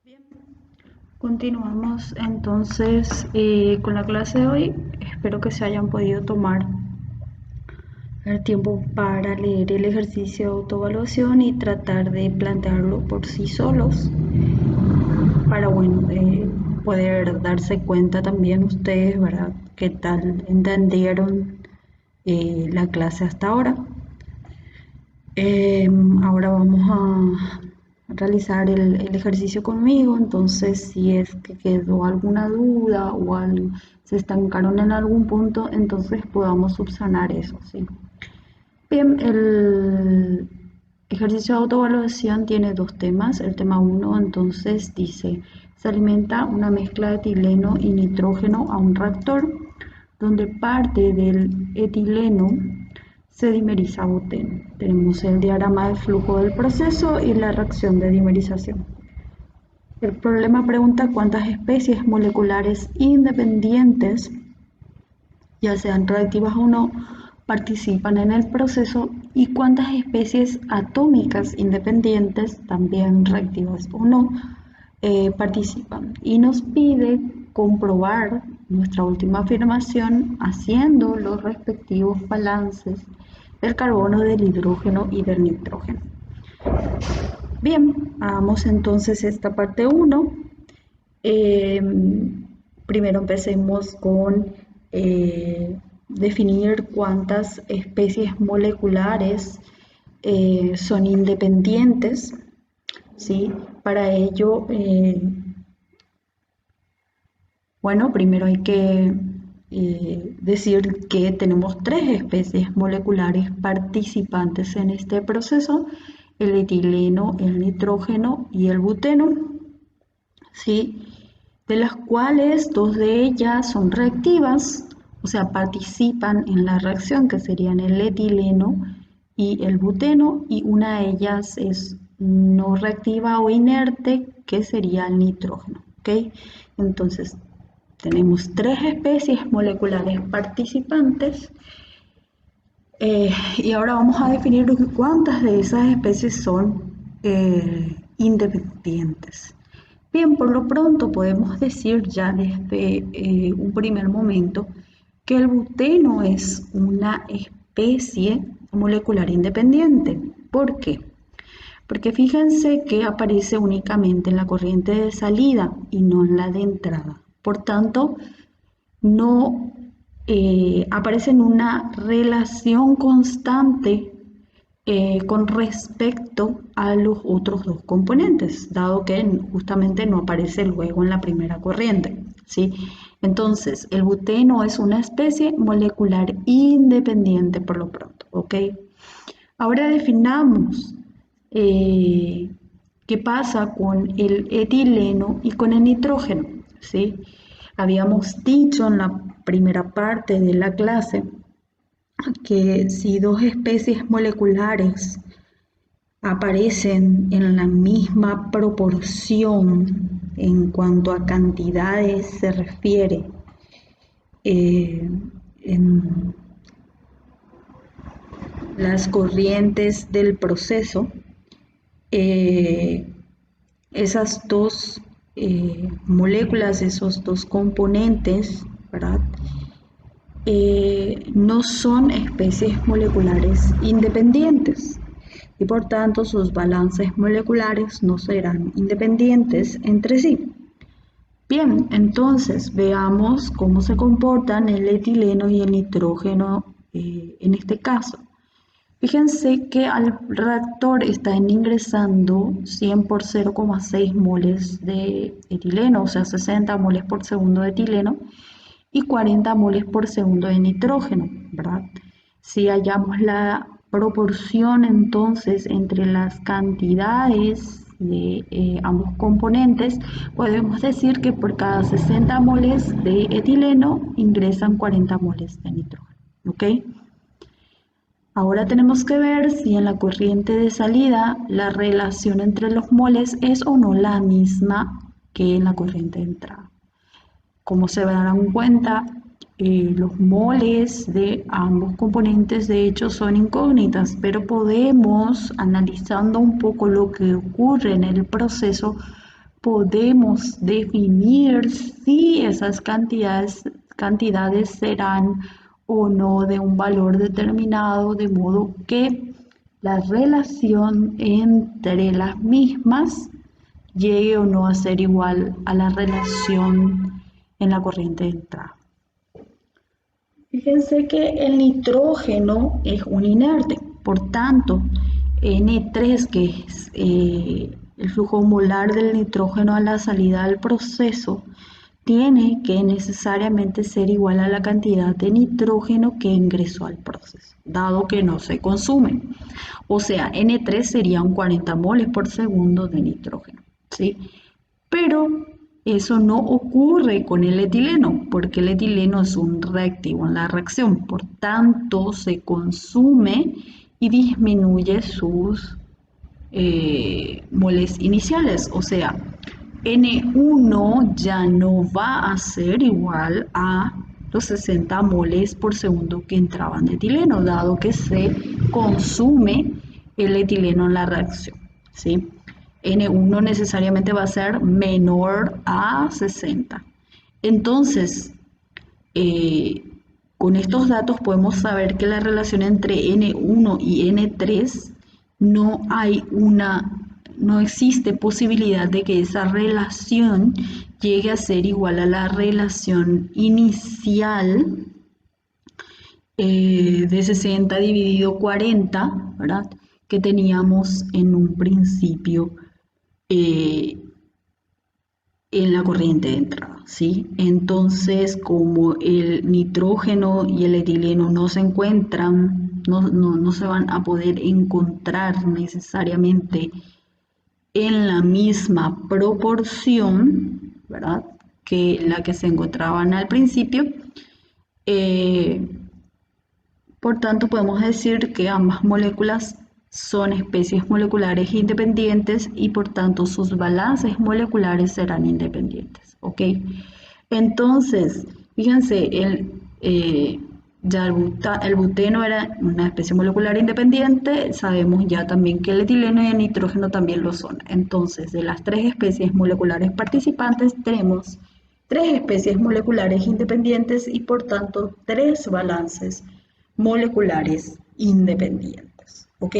Bien, continuamos entonces con la clase de hoy. Espero que se hayan podido tomar el tiempo para leer el ejercicio de autoevaluación y tratar de plantearlo por sí solos para, bueno, poder darse cuenta también ustedes, ¿verdad? ¿Qué tal entendieron la clase hasta ahora? Ahora vamos a realizar el ejercicio conmigo, entonces si es que quedó alguna duda o se estancaron en algún punto, entonces podamos subsanar eso, ¿sí? Bien, el ejercicio de autoevaluación tiene dos temas. El tema uno entonces dice, se alimenta una mezcla de etileno y nitrógeno a un reactor donde parte del etileno se dimeriza a buteno. Tenemos el diagrama de flujo del proceso y la reacción de dimerización. El problema pregunta cuántas especies moleculares independientes, ya sean reactivas o no, participan en el proceso y cuántas especies atómicas independientes, también reactivas o no, participan. Y nos pide comprobar nuestra última afirmación haciendo los respectivos balances del carbono, del hidrógeno y del nitrógeno. Bien, hagamos entonces esta parte 1. Primero empecemos con definir cuántas especies moleculares son independientes, ¿sí? Para ello, bueno, primero hay que decir que tenemos tres especies moleculares participantes en este proceso: el etileno, el nitrógeno y el buteno, ¿sí? De las cuales dos de ellas son reactivas, o sea, participan en la reacción, que serían el etileno y el buteno, y una de ellas es no reactiva o inerte, que sería el nitrógeno, ¿ok? Entonces, tenemos tres especies moleculares participantes y ahora vamos a definir cuántas de esas especies son independientes. Bien, por lo pronto podemos decir ya desde un primer momento que el buteno es una especie molecular independiente. ¿Por qué? Porque fíjense que aparece únicamente en la corriente de salida y no en la de entrada. Por tanto, no aparece en una relación constante con respecto a los otros dos componentes, dado que justamente no aparece luego en la primera corriente, ¿sí? Entonces, el buteno es una especie molecular independiente por lo pronto, ¿ok? Ahora definamos qué pasa con el etileno y con el nitrógeno, ¿sí? Habíamos dicho en la primera parte de la clase que si dos especies moleculares aparecen en la misma proporción en cuanto a cantidades se refiere, en las corrientes del proceso, eh, esas dos moléculas, esos dos componentes, ¿verdad? No son especies moleculares independientes y por tanto sus balances moleculares no serán independientes entre sí. Bien, entonces veamos cómo se comportan el etileno y el nitrógeno en este caso. Fíjense que al reactor están ingresando 100 por 0,6 moles de etileno, o sea, 60 moles por segundo de etileno y 40 moles por segundo de nitrógeno, ¿verdad? Si hallamos la proporción entonces entre las cantidades de ambos componentes, podemos decir que por cada 60 moles de etileno ingresan 40 moles de nitrógeno, ¿ok? Ahora tenemos que ver si en la corriente de salida la relación entre los moles es o no la misma que en la corriente de entrada. Como se darán cuenta, los moles de ambos componentes de hecho son incógnitas, pero podemos, analizando un poco lo que ocurre en el proceso, podemos definir si esas cantidades serán o no de un valor determinado, de modo que la relación entre las mismas llegue o no a ser igual a la relación en la corriente de entrada. Fíjense que el nitrógeno es un inerte, por tanto, N3, que es el flujo molar del nitrógeno a la salida del proceso, tiene que necesariamente ser igual a la cantidad de nitrógeno que ingresó al proceso, dado que no se consume. O sea, N3 sería un 40 moles por segundo de nitrógeno, ¿sí? Pero eso no ocurre con el etileno, porque el etileno es un reactivo en la reacción, por tanto se consume y disminuye sus moles iniciales, o sea, N1 ya no va a ser igual a los 60 moles por segundo que entraban de etileno, dado que se consume el etileno en la reacción, ¿sí? N1 necesariamente va a ser menor a 60. Entonces, con estos datos podemos saber que la relación entre N1 y N3 no existe posibilidad de que esa relación llegue a ser igual a la relación inicial de 60 dividido 40, ¿verdad? Que teníamos en un principio en la corriente de entrada, ¿sí? Entonces, como el nitrógeno y el etileno no se encuentran, no se van a poder encontrar necesariamente en la misma proporción, ¿verdad?, que la que se encontraban al principio, por tanto podemos decir que ambas moléculas son especies moleculares independientes y por tanto sus balances moleculares serán independientes, ¿ok? Entonces, fíjense, ya el buteno era una especie molecular independiente, sabemos ya también que el etileno y el nitrógeno también lo son. Entonces, de las tres especies moleculares participantes tenemos tres especies moleculares independientes y por tanto tres balances moleculares independientes, ¿ok?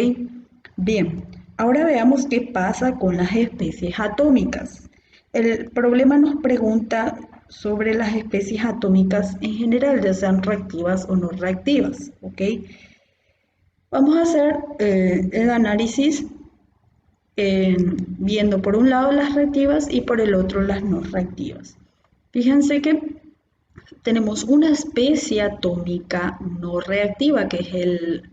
Bien, ahora veamos qué pasa con las especies atómicas. El problema nos pregunta sobre las especies atómicas en general, ya sean reactivas o no reactivas, ¿ok? Vamos a hacer el análisis viendo por un lado las reactivas y por el otro las no reactivas. Fíjense que tenemos una especie atómica no reactiva, que es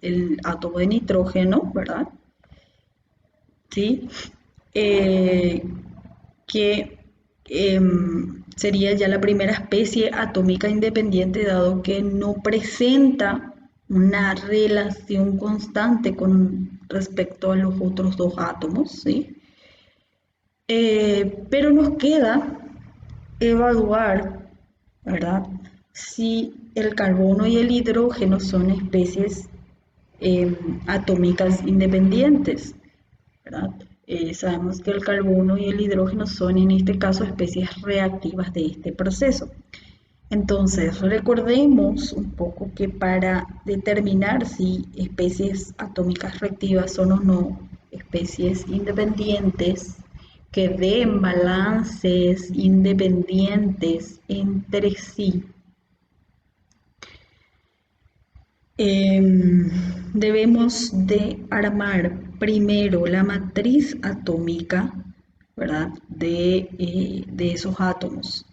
el átomo de nitrógeno, ¿verdad? ¿Sí? Que sería ya la primera especie atómica independiente, dado que no presenta una relación constante con respecto a los otros dos átomos, ¿sí? Pero nos queda evaluar, ¿verdad?, si el carbono y el hidrógeno son especies atómicas independientes, ¿verdad? Sabemos que el carbono y el hidrógeno son en este caso especies reactivas de este proceso. Entonces, recordemos un poco que para determinar si especies atómicas reactivas son o no especies independientes que den balances independientes entre sí, debemos de armar primero la matriz atómica, ¿verdad?, de esos átomos.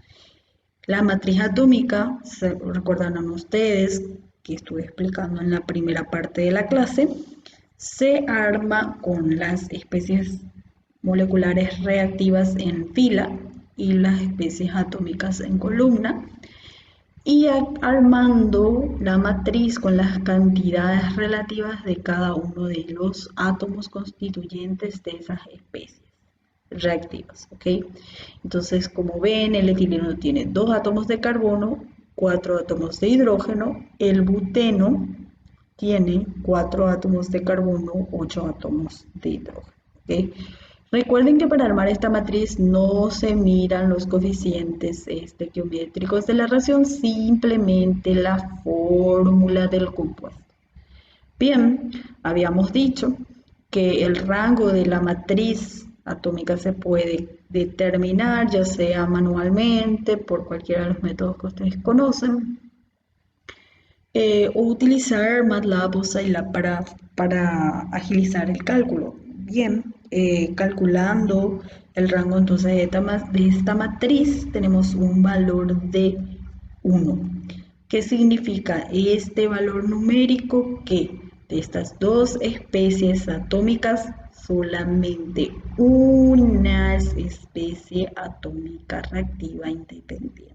La matriz atómica, se recordarán ustedes que estuve explicando en la primera parte de la clase, se arma con las especies moleculares reactivas en fila y las especies atómicas en columna, y armando la matriz con las cantidades relativas de cada uno de los átomos constituyentes de esas especies reactivas, ¿ok? Entonces, como ven, el etileno tiene 2 átomos de carbono, 4 átomos de hidrógeno, el buteno tiene 4 átomos de carbono, 8 átomos de hidrógeno, ¿ok? Recuerden que para armar esta matriz no se miran los coeficientes estequiométricos de la reacción, simplemente la fórmula del compuesto. Bien, habíamos dicho que el rango de la matriz atómica se puede determinar ya sea manualmente, por cualquiera de los métodos que ustedes conocen, o utilizar MATLAB o Scilab para agilizar el cálculo. Bien, calculando el rango entonces de esta matriz tenemos un valor de 1. ¿Qué significa este valor numérico? Que de estas dos especies atómicas solamente una especie atómica reactiva independiente.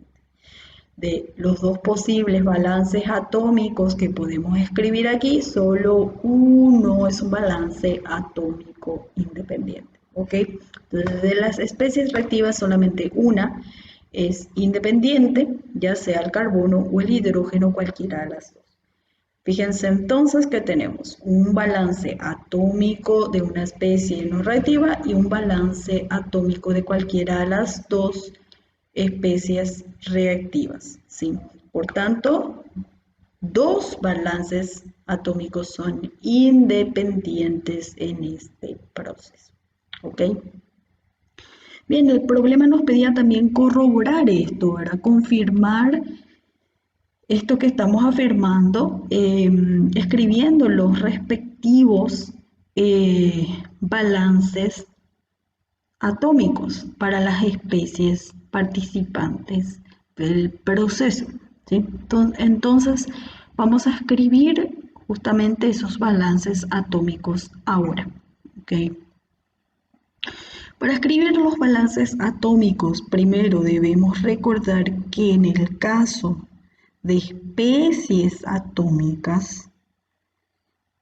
De los dos posibles balances atómicos que podemos escribir aquí, solo uno es un balance atómico independiente. ¿Ok? Entonces, de las especies reactivas, solamente una es independiente, ya sea el carbono o el hidrógeno, cualquiera de las dos. Fíjense entonces que tenemos un balance atómico de una especie no reactiva y un balance atómico de cualquiera de las dos especies reactivas, ¿sí? Por tanto, dos balances atómicos son independientes en este proceso, ¿ok? Bien, el problema nos pedía también corroborar esto, ¿verdad? Confirmar esto que estamos afirmando, escribiendo los respectivos balances atómicos para las especies participantes del proceso, ¿sí? Entonces, vamos a escribir justamente esos balances atómicos ahora, ¿ok? Para escribir los balances atómicos, primero debemos recordar que en el caso de especies atómicas,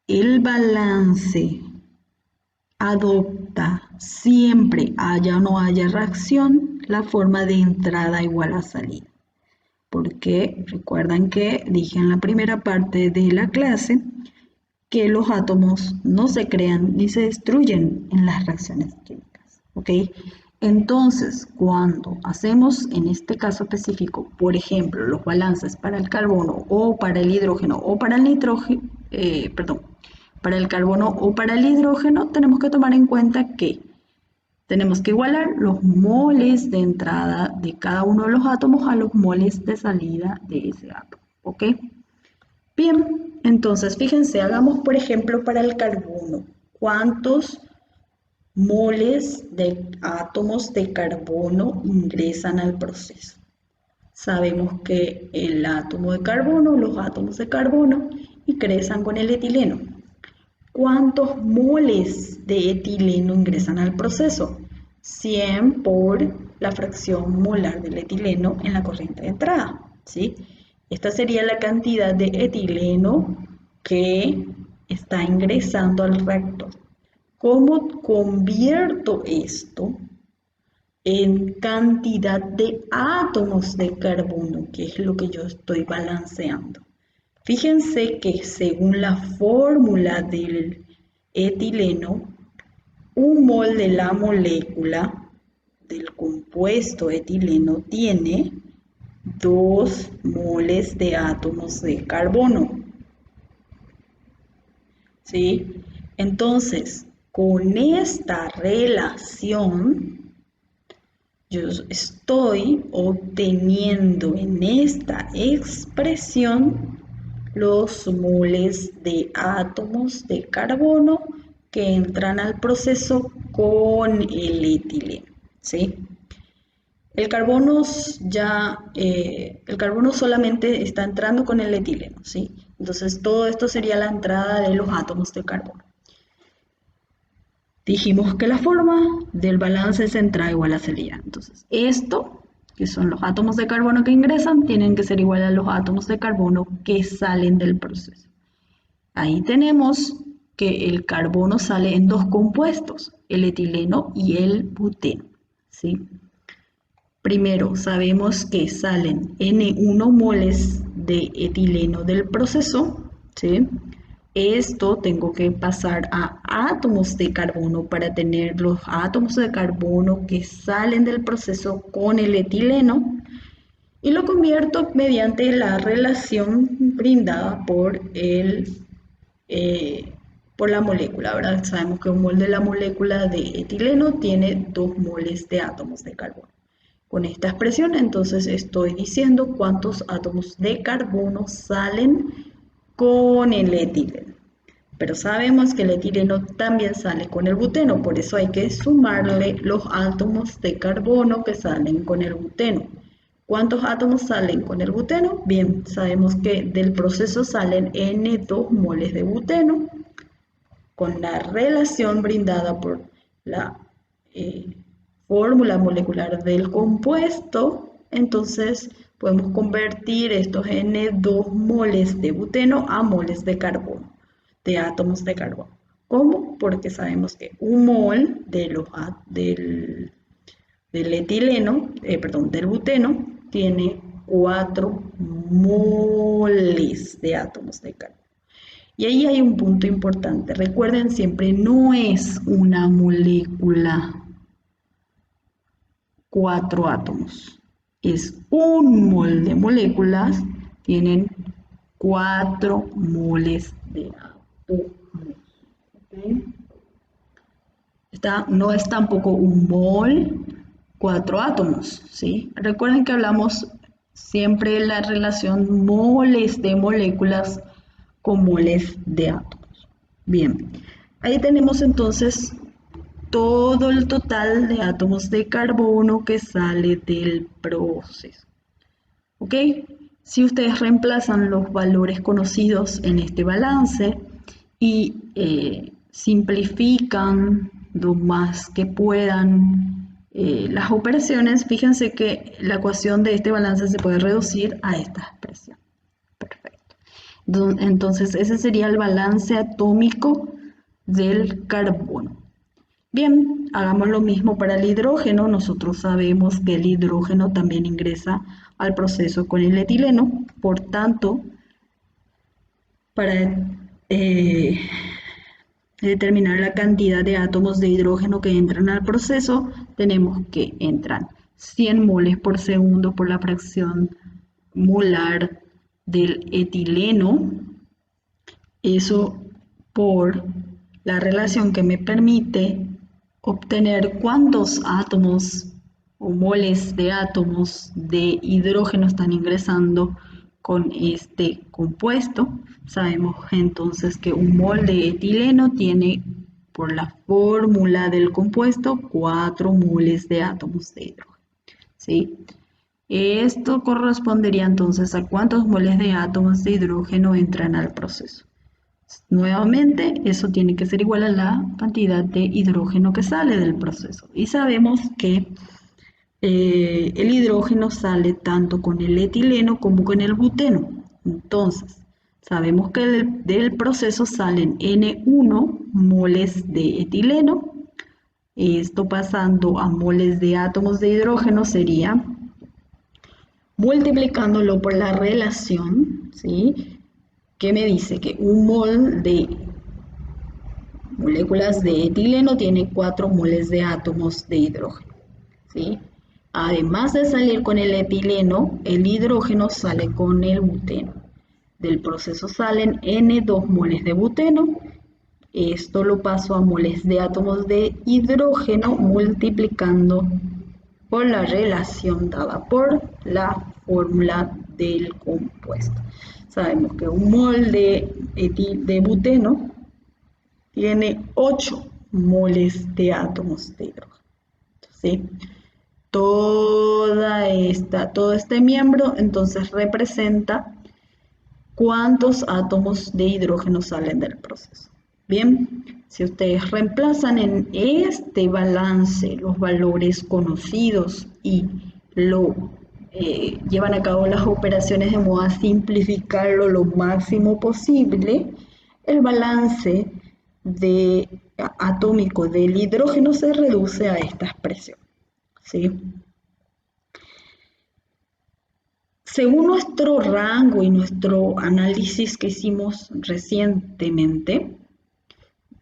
el balance adopta siempre, haya o no haya reacción, la forma de entrada igual a salida. Porque recuerdan que dije en la primera parte de la clase que los átomos no se crean ni se destruyen en las reacciones químicas. ¿Ok? Entonces, cuando hacemos en este caso específico, por ejemplo, los balances para el carbono o para el hidrógeno o para el nitrógeno, para el carbono o para el hidrógeno, tenemos que tomar en cuenta que tenemos que igualar los moles de entrada de cada uno de los átomos a los moles de salida de ese átomo, ¿ok? Bien, entonces fíjense, hagamos por ejemplo para el carbono, ¿cuántos moles de átomos de carbono ingresan al proceso? Sabemos que el átomo de carbono, los átomos de carbono ingresan con el etileno. ¿Cuántos moles de etileno ingresan al proceso? 100 por la fracción molar del etileno en la corriente de entrada, ¿sí? Esta sería la cantidad de etileno que está ingresando al reactor. ¿Cómo convierto esto en cantidad de átomos de carbono, que es lo que yo estoy balanceando? Fíjense que según la fórmula del etileno, un mol de la molécula del compuesto etileno tiene 2 moles de átomos de carbono. ¿Sí? Entonces, con esta relación, yo estoy obteniendo en esta expresión los moles de átomos de carbono que entran al proceso con el etileno, ¿sí? El carbono solamente está entrando con el etileno, ¿sí? Entonces todo esto sería la entrada de los átomos de carbono. Dijimos que la forma del balance es entrada igual a salida. Entonces esto, que son los átomos de carbono que ingresan, tienen que ser igual a los átomos de carbono que salen del proceso. Ahí tenemos que el carbono sale en dos compuestos, el etileno y el buteno, ¿sí? Primero, sabemos que salen N1 moles de etileno del proceso, ¿sí? esto tengo que pasar a átomos de carbono para tener los átomos de carbono que salen del proceso con el etileno y lo convierto mediante la relación brindada por la molécula, ¿verdad? Sabemos que un mol de la molécula de etileno tiene 2 moles de átomos de carbono. Con esta expresión, entonces estoy diciendo cuántos átomos de carbono salen con el etileno. Pero sabemos que el etileno también sale con el buteno, por eso hay que sumarle los átomos de carbono que salen con el buteno. ¿Cuántos átomos salen con el buteno? Bien, sabemos que del proceso salen N2 moles de buteno, con la relación brindada por la fórmula molecular del compuesto, entonces podemos convertir estos N2 moles de buteno a moles de carbono, de átomos de carbono. ¿Cómo? Porque sabemos que un mol del etileno, del buteno, tiene 4 moles de átomos de carbono. Y ahí hay un punto importante. Recuerden siempre, no es una molécula 4 átomos. Es un mol de moléculas, tienen 4 moles de átomos. ¿Okay? No es tampoco un mol 4 átomos, ¿sí? Recuerden que hablamos siempre de la relación moles de moléculas con moles de átomos. Bien, ahí tenemos entonces todo el total de átomos de carbono que sale del proceso. ¿Ok? Si ustedes reemplazan los valores conocidos en este balance y simplifican lo más que puedan las operaciones, fíjense que la ecuación de este balance se puede reducir a esta expresión. Perfecto. Entonces, ese sería el balance atómico del carbono. Bien, hagamos lo mismo para el hidrógeno. Nosotros sabemos que el hidrógeno también ingresa al proceso con el etileno. Por tanto, para determinar la cantidad de átomos de hidrógeno que entran al proceso, tenemos que entran 100 moles por segundo por la fracción molar del etileno. Eso por la relación que me permite obtener cuántos átomos o moles de átomos de hidrógeno están ingresando con este compuesto. Sabemos entonces que un mol de etileno tiene, por la fórmula del compuesto, 4 moles de átomos de hidrógeno. ¿Sí? Esto correspondería entonces a cuántos moles de átomos de hidrógeno entran al proceso. Nuevamente, eso tiene que ser igual a la cantidad de hidrógeno que sale del proceso. Y sabemos que el hidrógeno sale tanto con el etileno como con el buteno. Entonces, sabemos que del proceso salen N1 moles de etileno. Esto pasando a moles de átomos de hidrógeno sería multiplicándolo por la relación, ¿sí? Que me dice que un mol de moléculas de etileno tiene 4 moles de átomos de hidrógeno, ¿sí? Además de salir con el etileno, el hidrógeno sale con el buteno. Del proceso salen N2 moles de buteno. Esto lo paso a moles de átomos de hidrógeno multiplicando por la relación dada por la fórmula del compuesto. Sabemos que un mol de buteno tiene 8 moles de átomos de hidrógeno. ¿Sí? Todo este miembro entonces representa cuántos átomos de hidrógeno salen del proceso. Bien, si ustedes reemplazan en este balance los valores conocidos y llevan a cabo las operaciones de modo a simplificarlo lo máximo posible, el balance atómico del hidrógeno se reduce a esta expresión. ¿Sí? Según nuestro rango y nuestro análisis que hicimos recientemente,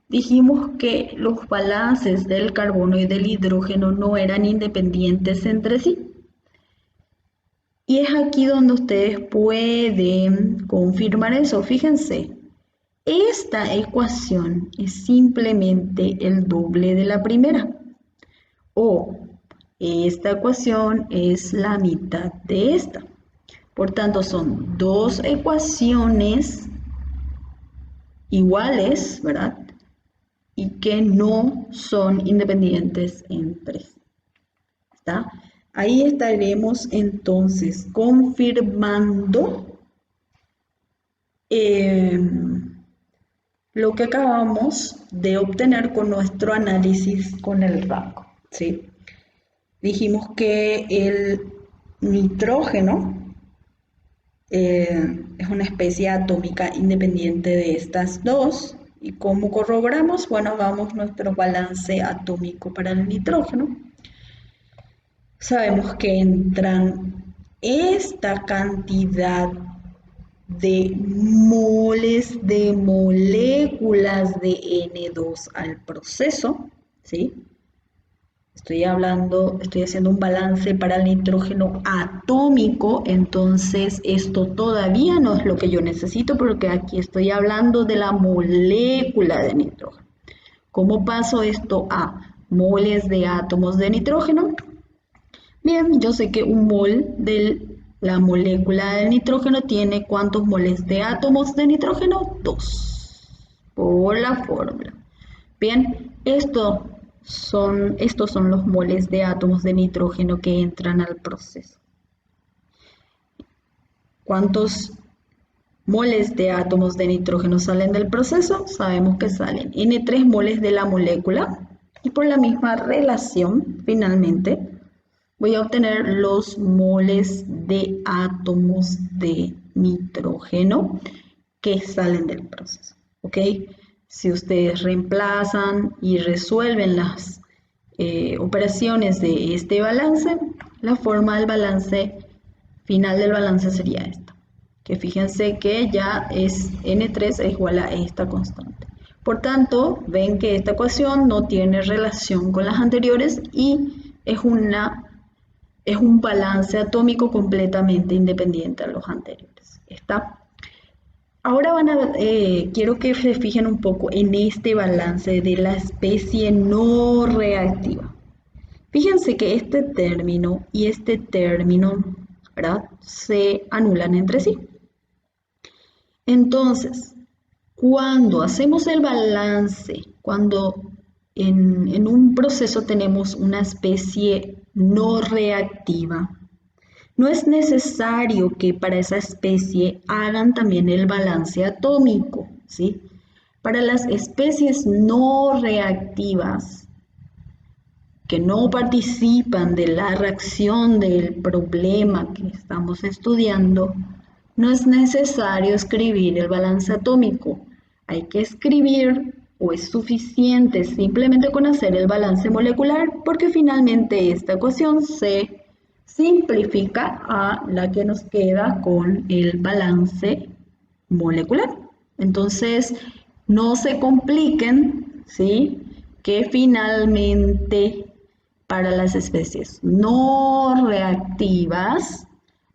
dijimos que los balances del carbono y del hidrógeno no eran independientes entre sí. Y es aquí donde ustedes pueden confirmar eso. Fíjense, esta ecuación es simplemente el doble de la primera. O esta ecuación es la mitad de esta. Por tanto, son dos ecuaciones iguales, ¿verdad? Y que no son independientes entre sí. ¿Está? Ahí estaremos entonces confirmando lo que acabamos de obtener con nuestro análisis con el rango, ¿sí? Dijimos que el nitrógeno es una especie atómica independiente de estas dos. ¿Y cómo corroboramos? Bueno, hagamos nuestro balance atómico para el nitrógeno. Sabemos que entran esta cantidad de moles de moléculas de N2 al proceso, ¿sí? Estoy haciendo un balance para el nitrógeno atómico, entonces esto todavía no es lo que yo necesito porque aquí estoy hablando de la molécula de nitrógeno. ¿Cómo paso esto a moles de átomos de nitrógeno? Bien, yo sé que un mol de la molécula del nitrógeno tiene ¿cuántos moles de átomos de nitrógeno? 2, por la fórmula. Bien, estos son los moles de átomos de nitrógeno que entran al proceso. ¿Cuántos moles de átomos de nitrógeno salen del proceso? Sabemos que salen N3 moles de la molécula y por la misma relación, finalmente, voy a obtener los moles de átomos de nitrógeno que salen del proceso, ¿ok? Si ustedes reemplazan y resuelven las operaciones de este balance, la forma del balance final del balance sería esta. Que fíjense que ya es N3 es igual a esta constante. Por tanto, ven que esta ecuación no tiene relación con las anteriores y es un balance atómico completamente independiente a los anteriores. ¿Está? Ahora quiero que se fijen un poco en este balance de la especie no reactiva. Fíjense que este término y este término, ¿verdad?, se anulan entre sí. Entonces, cuando hacemos el balance, cuando en un proceso tenemos una especie no reactiva, no es necesario que para esa especie hagan también el balance atómico, ¿sí? Para las especies no reactivas, que no participan de la reacción del problema que estamos estudiando, no es necesario escribir el balance atómico. Hay que escribir, o es suficiente simplemente con hacer el balance molecular, porque finalmente esta ecuación se simplifica a la que nos queda con el balance molecular. Entonces, no se compliquen, ¿sí? Que finalmente para las especies no reactivas,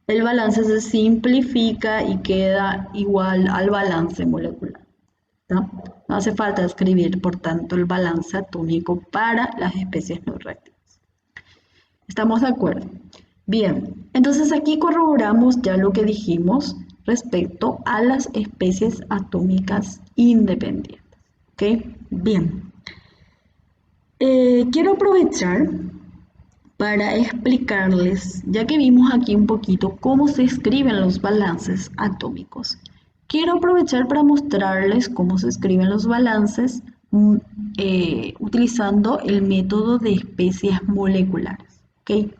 el balance se simplifica y queda igual al balance molecular, ¿no? No hace falta escribir, por tanto, el balance atómico para las especies no reactivas. ¿Estamos de acuerdo? Bien, entonces aquí corroboramos ya lo que dijimos respecto a las especies atómicas independientes. ¿Ok? Bien. Quiero aprovechar para explicarles, ya que vimos aquí un poquito cómo se escriben los balances atómicos. Quiero aprovechar para mostrarles cómo se escriben los balances utilizando el método de especies moleculares. ¿Ok?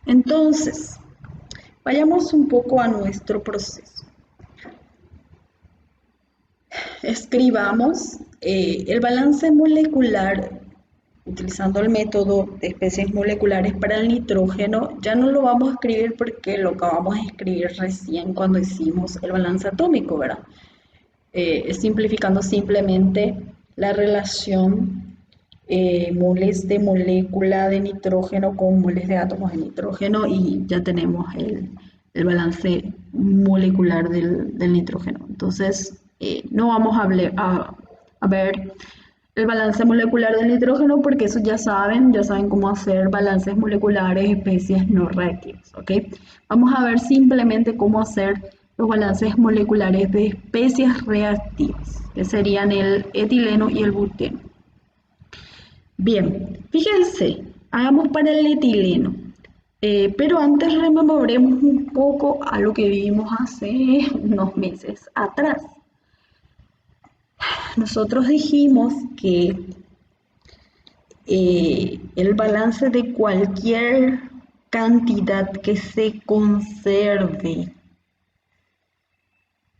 Entonces, vayamos un poco a nuestro proceso. Escribamos el balance molecular utilizando el método de especies moleculares para el nitrógeno, ya no lo vamos a escribir porque lo acabamos de escribir recién cuando hicimos el balance atómico, ¿verdad? Simplificando simplemente la relación moles de molécula de nitrógeno con moles de átomos de nitrógeno y ya tenemos el balance molecular del nitrógeno. Entonces, no vamos a ver el balance molecular del nitrógeno porque eso ya saben cómo hacer balances moleculares de especies no reactivas, ¿ok? Vamos a ver simplemente cómo hacer los balances moleculares de especies reactivas, que serían el etileno y el buteno. Bien, fíjense, hagamos para el etileno, pero antes rememoremos un poco a lo que vimos hace unos meses atrás. Nosotros dijimos que el balance de cualquier cantidad que se conserve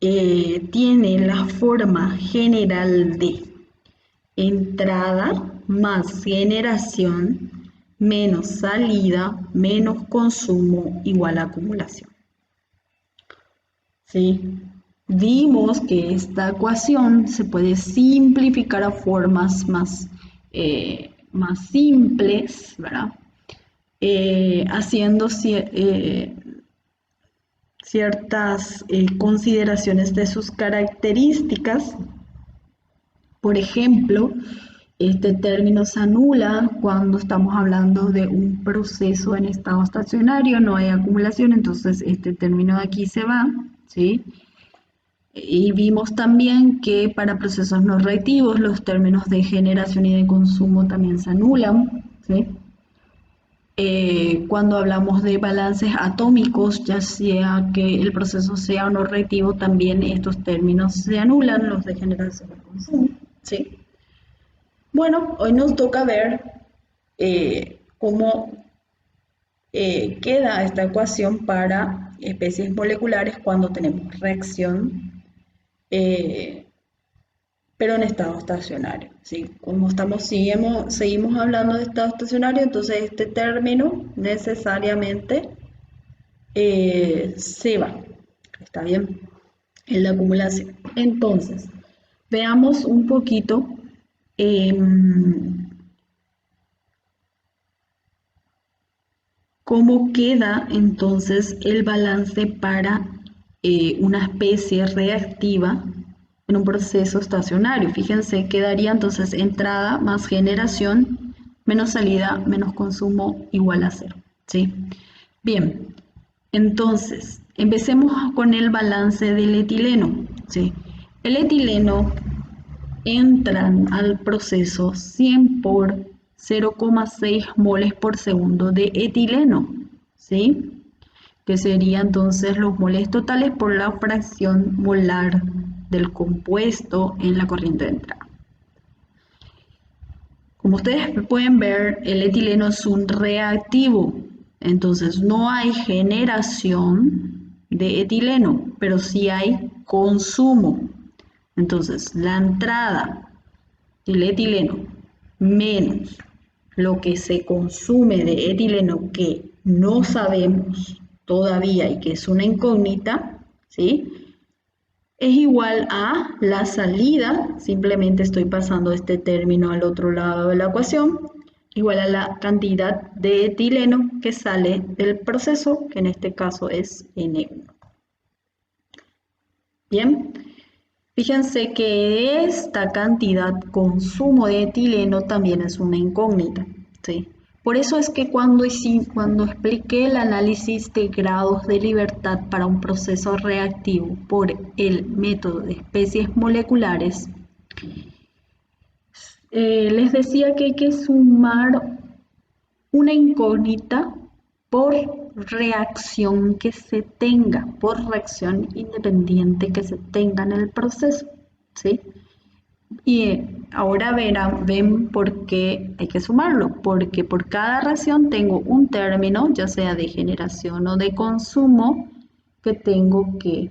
tiene la forma general de entrada más generación menos salida menos consumo igual a acumulación. ¿Sí? Vimos que esta ecuación se puede simplificar a formas más simples, ¿verdad? Haciendo ciertas consideraciones de sus características. Por ejemplo, este término se anula cuando estamos hablando de un proceso en estado estacionario, no hay acumulación, entonces este término de aquí se va, ¿sí? Y vimos también que para procesos no reactivos los términos de generación y de consumo también se anulan, ¿sí? Cuando hablamos de balances atómicos, ya sea que el proceso sea o no reactivo, también estos términos se anulan, los de generación y consumo, ¿sí? Bueno, hoy nos toca ver cómo queda esta ecuación para especies moleculares cuando tenemos reacción pero en estado estacionario, ¿sí? Como seguimos hablando de estado estacionario, entonces este término necesariamente se va, ¿está bien? En la acumulación. Entonces, veamos un poquito cómo queda entonces el balance para una especie reactiva en un proceso estacionario. Fíjense, quedaría entonces entrada más generación menos salida menos consumo igual a 0, ¿sí? Bien, entonces empecemos con el balance del etileno, ¿sí? El etileno entra al proceso 100 por 0,6 moles por segundo de etileno, ¿sí? Que serían entonces los moles totales por la fracción molar del compuesto en la corriente de entrada. Como ustedes pueden ver, el etileno es un reactivo, entonces no hay generación de etileno, pero sí hay consumo. Entonces, la entrada del etileno menos lo que se consume de etileno que no sabemos todavía y que es una incógnita, ¿sí? Es igual a la salida, simplemente estoy pasando este término al otro lado de la ecuación, igual a la cantidad de etileno que sale del proceso, que en este caso es N1. Bien, fíjense que esta cantidad consumo de etileno también es una incógnita, ¿sí? Por eso es que cuando expliqué el análisis de grados de libertad para un proceso reactivo por el método de especies moleculares, les decía que hay que sumar una incógnita por reacción que se tenga, por reacción independiente que se tenga en el proceso, ¿sí? Y ahora ven por qué hay que sumarlo, porque por cada reacción tengo un término, ya sea de generación o de consumo, que tengo que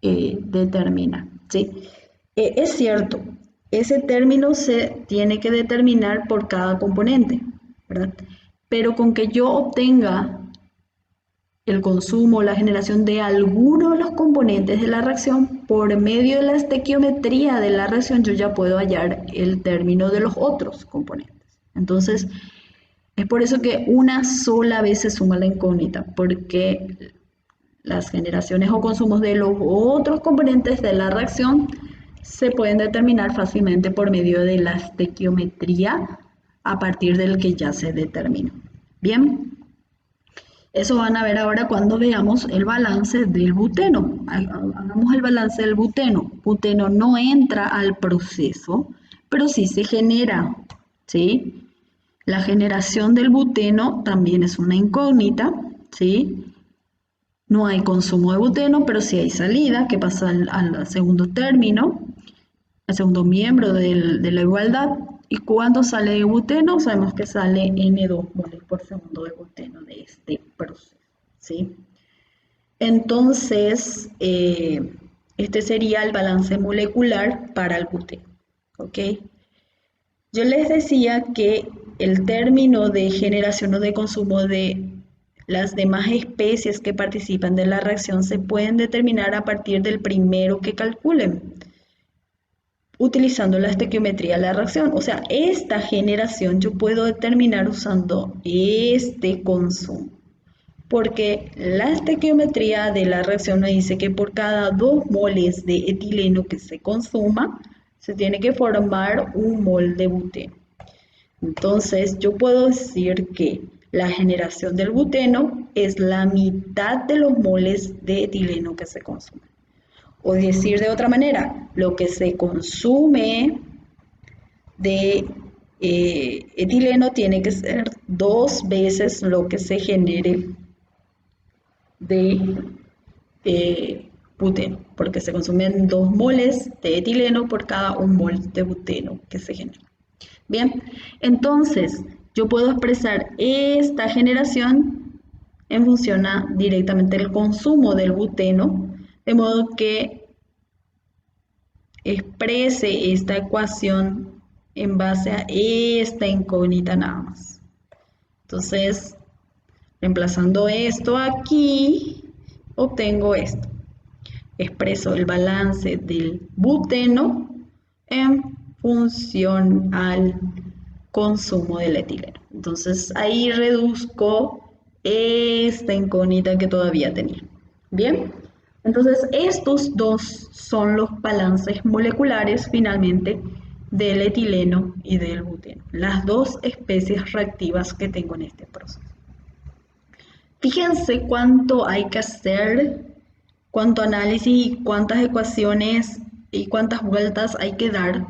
determinar, ¿sí? Es cierto, ese término se tiene que determinar por cada componente, ¿verdad? Pero con que yo obtenga el consumo o la generación de alguno de los componentes de la reacción, por medio de la estequiometría de la reacción, yo ya puedo hallar el término de los otros componentes. Entonces, es por eso que una sola vez se suma la incógnita, porque las generaciones o consumos de los otros componentes de la reacción se pueden determinar fácilmente por medio de la estequiometría a partir del que ya se determinó. Bien, eso van a ver ahora cuando veamos el balance del buteno. Hagamos el balance del buteno. Buteno no entra al proceso, pero sí se genera, ¿sí? La generación del buteno también es una incógnita, ¿sí? No hay consumo de buteno, pero sí hay salida, que pasa al segundo término, al segundo miembro de la igualdad. Y cuando sale de buteno, sabemos que sale N2 moles por segundo de buteno de este proceso, ¿sí? Entonces, este sería el balance molecular para el buteno, ¿ok? Yo les decía que el término de generación o de consumo de las demás especies que participan de la reacción se pueden determinar a partir del primero que calculen, utilizando la estequiometría de la reacción. O sea, esta generación yo puedo determinar usando este consumo, porque la estequiometría de la reacción me dice que por cada 2 moles de etileno que se consuma, se tiene que formar 1 mol de buteno. Entonces, yo puedo decir que la generación del buteno es la mitad de los moles de etileno que se consumen. O decir de otra manera, lo que se consume de etileno tiene que ser 2 veces lo que se genere de buteno, porque se consumen 2 moles de etileno por cada 1 mol de buteno que se genera. Bien, entonces yo puedo expresar esta generación en función a directamente el consumo del buteno, de modo que exprese esta ecuación en base a esta incógnita nada más. Entonces, reemplazando esto aquí, obtengo esto. Expreso el balance del buteno en función al consumo del etileno. Entonces ahí reduzco esta incógnita que todavía tenía. Bien, entonces estos dos son los balances moleculares finalmente del etileno y del buteno, las dos especies reactivas que tengo en este proceso. Fíjense cuánto hay que hacer, cuánto análisis y cuántas ecuaciones y cuántas vueltas hay que dar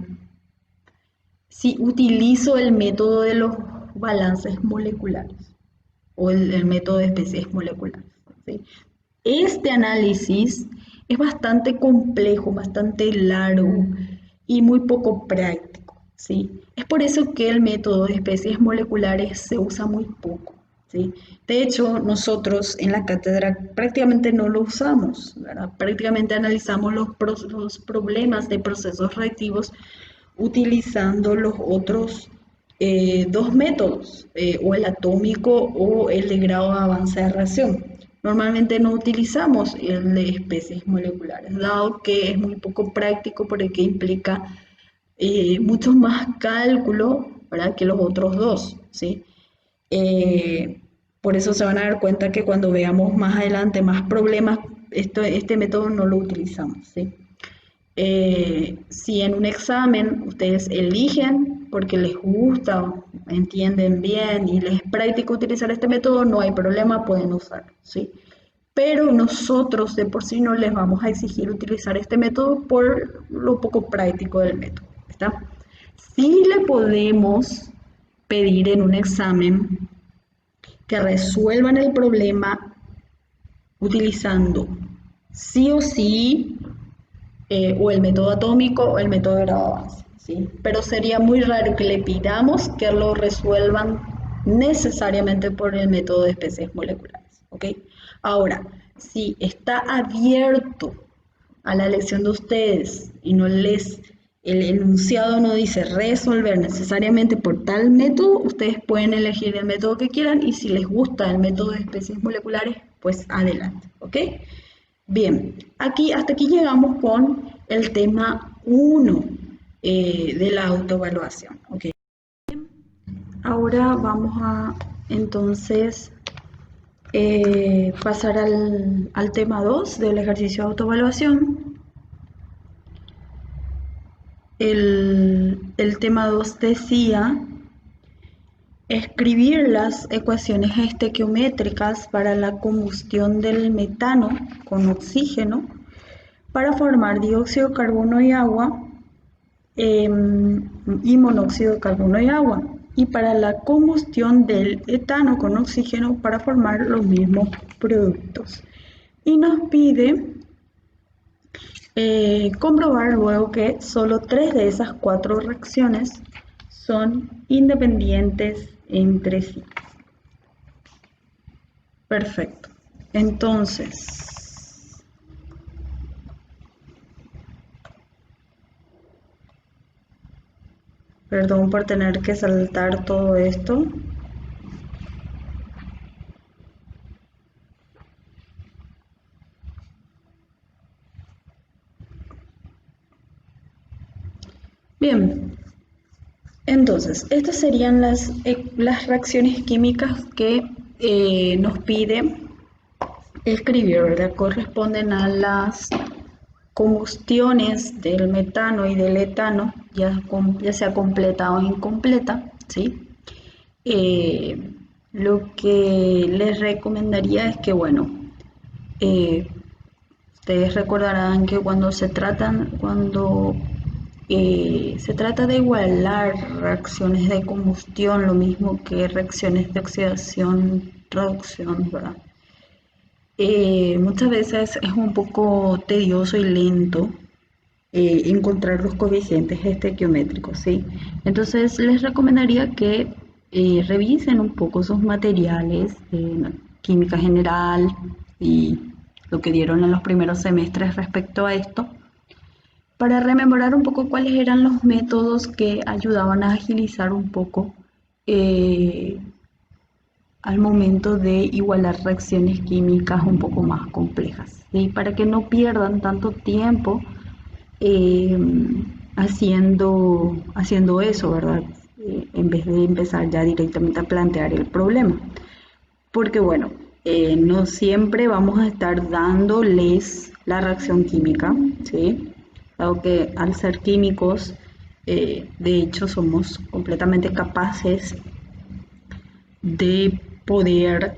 si utilizo el método de los balances moleculares o el método de especies moleculares, ¿sí? Este análisis es bastante complejo, bastante largo y muy poco práctico, ¿sí? Es por eso que el método de especies moleculares se usa muy poco, ¿sí? De hecho, nosotros en la cátedra prácticamente no lo usamos, ¿verdad? Prácticamente analizamos los problemas de procesos reactivos utilizando los otros 2 métodos, o el atómico o el de grado de avance de reacción. Normalmente no utilizamos el de especies moleculares, dado que es muy poco práctico porque implica mucho más cálculo, ¿verdad?, que los otros 2, ¿sí? Por eso se van a dar cuenta que cuando veamos más adelante más problemas, este método no lo utilizamos, ¿sí? Si en un examen ustedes eligen porque les gusta, entienden bien y les es práctico utilizar este método, no hay problema, pueden usarlo, ¿sí? Pero nosotros de por sí no les vamos a exigir utilizar este método por lo poco práctico del método, ¿está? Sí le podemos pedir en un examen que resuelvan el problema utilizando sí o sí o el método atómico o el método de grado de avance, ¿sí? Pero sería muy raro que le pidamos que lo resuelvan necesariamente por el método de especies moleculares, ¿ok? Ahora, si está abierto a la elección de ustedes y no les el enunciado no dice resolver necesariamente por tal método, ustedes pueden elegir el método que quieran y si les gusta el método de especies moleculares, pues adelante, ¿ok? Bien, hasta aquí llegamos con el tema 1 de la autoevaluación, ¿ok? Ahora vamos a entonces pasar al tema 2 del ejercicio de autoevaluación. El tema 2 decía escribir las ecuaciones estequiométricas para la combustión del metano con oxígeno para formar dióxido de carbono y agua y monóxido de carbono y agua, y para la combustión del etano con oxígeno para formar los mismos productos. Y nos pide comprobar luego que solo 3 de esas 4 reacciones son independientes entre sí. Perfecto. Entonces, perdón por tener que saltar todo esto. Bien, entonces, estas serían las reacciones químicas que nos pide escribir, ¿verdad? Corresponden a las combustiones del metano y del etano, ya sea completa o incompleta, ¿sí? Lo que les recomendaría es que, bueno, ustedes recordarán que cuando se trata de igualar reacciones de combustión, lo mismo que reacciones de oxidación, reducción, ¿verdad? Muchas veces es un poco tedioso y lento encontrar los coeficientes estequiométricos, ¿sí? Entonces les recomendaría que revisen un poco sus materiales de química general y lo que dieron en los primeros semestres respecto a esto, para rememorar un poco cuáles eran los métodos que ayudaban a agilizar un poco eh, al momento de igualar reacciones químicas un poco más complejas, ¿sí? Para que no pierdan tanto tiempo eh, haciendo eso, ¿verdad? En vez de empezar ya directamente a plantear el problema. Porque bueno, no siempre vamos a estar dándoles la reacción química, ¿sí? Dado que al ser químicos, de hecho somos completamente capaces de poder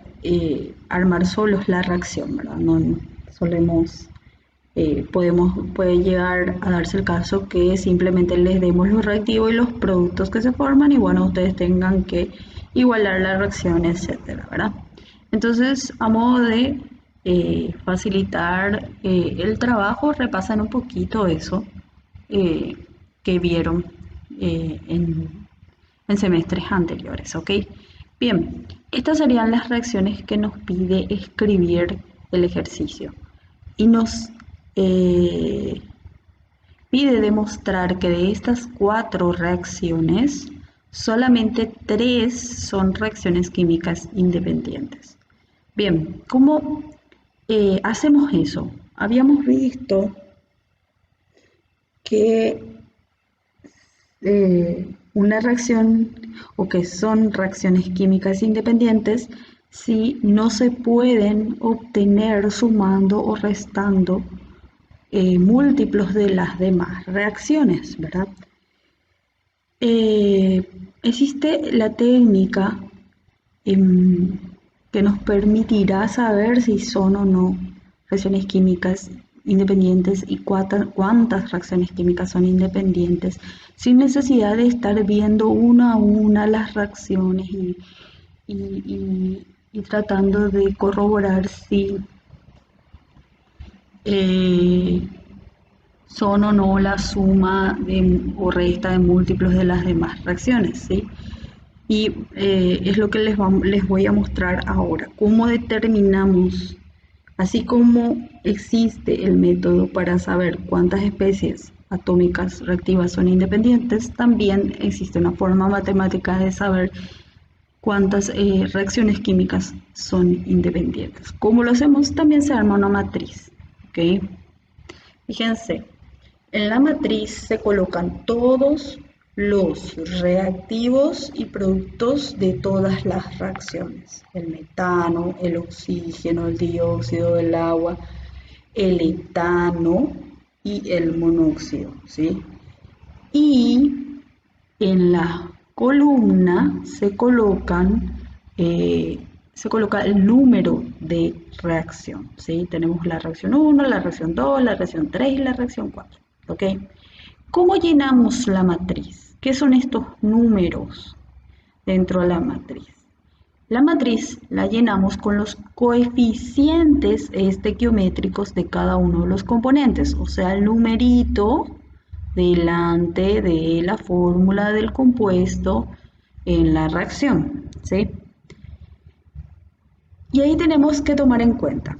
armar solos la reacción, ¿verdad? No solemos, puede llegar a darse el caso que simplemente les demos los reactivos y los productos que se forman y bueno, ustedes tengan que igualar la reacción, etcétera, ¿verdad? Entonces, a modo de facilitar el trabajo, repasan un poquito eso eh, que vieron en semestres anteriores, ¿ok? Bien, estas serían las reacciones que nos pide escribir el ejercicio y nos pide demostrar que de estas 4 reacciones, solamente 3 son reacciones químicas independientes. Bien, ¿cómo hacemos eso? Habíamos visto que una reacción o que son reacciones químicas independientes si no se pueden obtener sumando o restando múltiplos de las demás reacciones, ¿verdad? Existe la técnica que nos permitirá saber si son o no reacciones químicas independientes y cuántas reacciones químicas son independientes, sin necesidad de estar viendo una a una las reacciones y tratando de corroborar si son o no la suma o resta de múltiplos de las demás reacciones, ¿sí? Y es lo que les voy a mostrar ahora, cómo determinamos, así como existe el método para saber cuántas especies atómicas reactivas son independientes, también existe una forma matemática de saber cuántas reacciones químicas son independientes. ¿Cómo lo hacemos? También se arma una matriz. ¿Ok? Fíjense, en la matriz se colocan todos los reactivos y productos de todas las reacciones. El metano, el oxígeno, el dióxido del agua, el etano y el monóxido, ¿sí? Y en la columna se coloca el número de reacción, ¿sí? Tenemos la reacción 1, la reacción 2, la reacción 3 y la reacción 4, ¿ok? ¿Cómo llenamos la matriz? ¿Qué son estos números dentro de la matriz? La matriz la llenamos con los coeficientes estequiométricos de cada uno de los componentes, o sea, el numerito delante de la fórmula del compuesto en la reacción, ¿sí? Y ahí tenemos que tomar en cuenta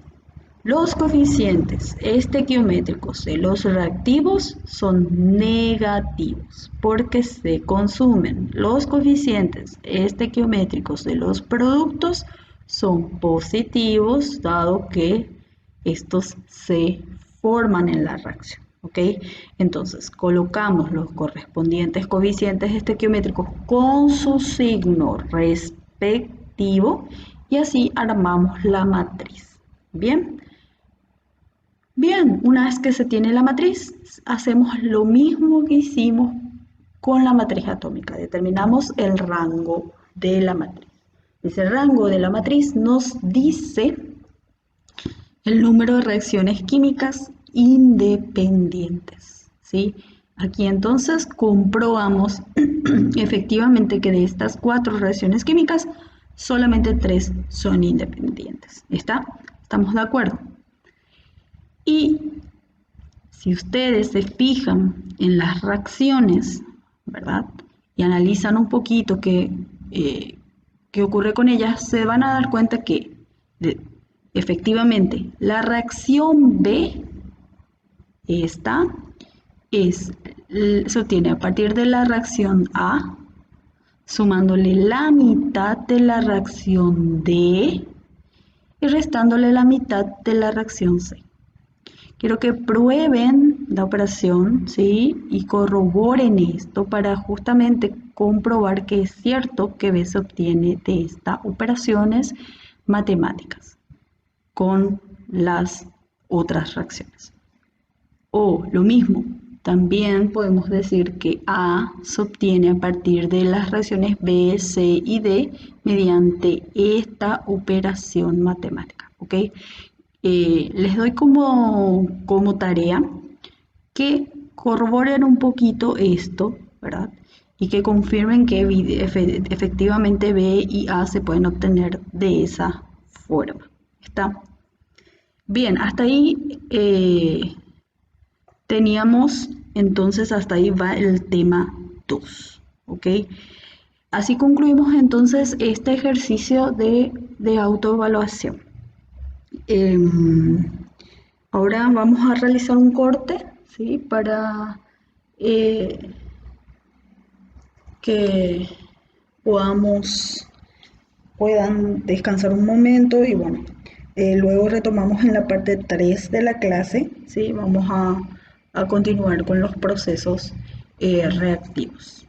los coeficientes estequiométricos de los reactivos son negativos porque se consumen. Los coeficientes estequiométricos de los productos son positivos dado que estos se forman en la reacción. ¿Ok? Entonces colocamos los correspondientes coeficientes estequiométricos con su signo respectivo y así armamos la matriz. Bien. Bien, una vez que se tiene la matriz, hacemos lo mismo que hicimos con la matriz atómica. Determinamos el rango de la matriz. Ese rango de la matriz nos dice el número de reacciones químicas independientes, ¿sí? Aquí entonces comprobamos efectivamente que de estas 4 reacciones químicas, solamente 3 son independientes. ¿Está? ¿Estamos de acuerdo? Y si ustedes se fijan en las reacciones, ¿verdad? Y analizan un poquito qué ocurre con ellas, se van a dar cuenta que efectivamente la reacción B, esta, se obtiene a partir de la reacción A, sumándole la mitad de la reacción D y restándole la mitad de la reacción C. Quiero que prueben la operación, ¿sí? Y corroboren esto para justamente comprobar que es cierto que B se obtiene de estas operaciones matemáticas con las otras reacciones. O lo mismo, también podemos decir que A se obtiene a partir de las reacciones B, C y D mediante esta operación matemática, ¿ok? Les doy como tarea que corroboren un poquito esto, ¿verdad? Y que confirmen que efectivamente B y A se pueden obtener de esa forma. ¿Está? Bien, hasta ahí teníamos, entonces hasta ahí va el tema 2, ¿ok? Así concluimos entonces este ejercicio de autoevaluación. Ahora vamos a realizar un corte, ¿sí? Para que puedan descansar un momento y bueno, luego retomamos en la parte 3 de la clase, ¿sí? Vamos a continuar con los procesos reactivos.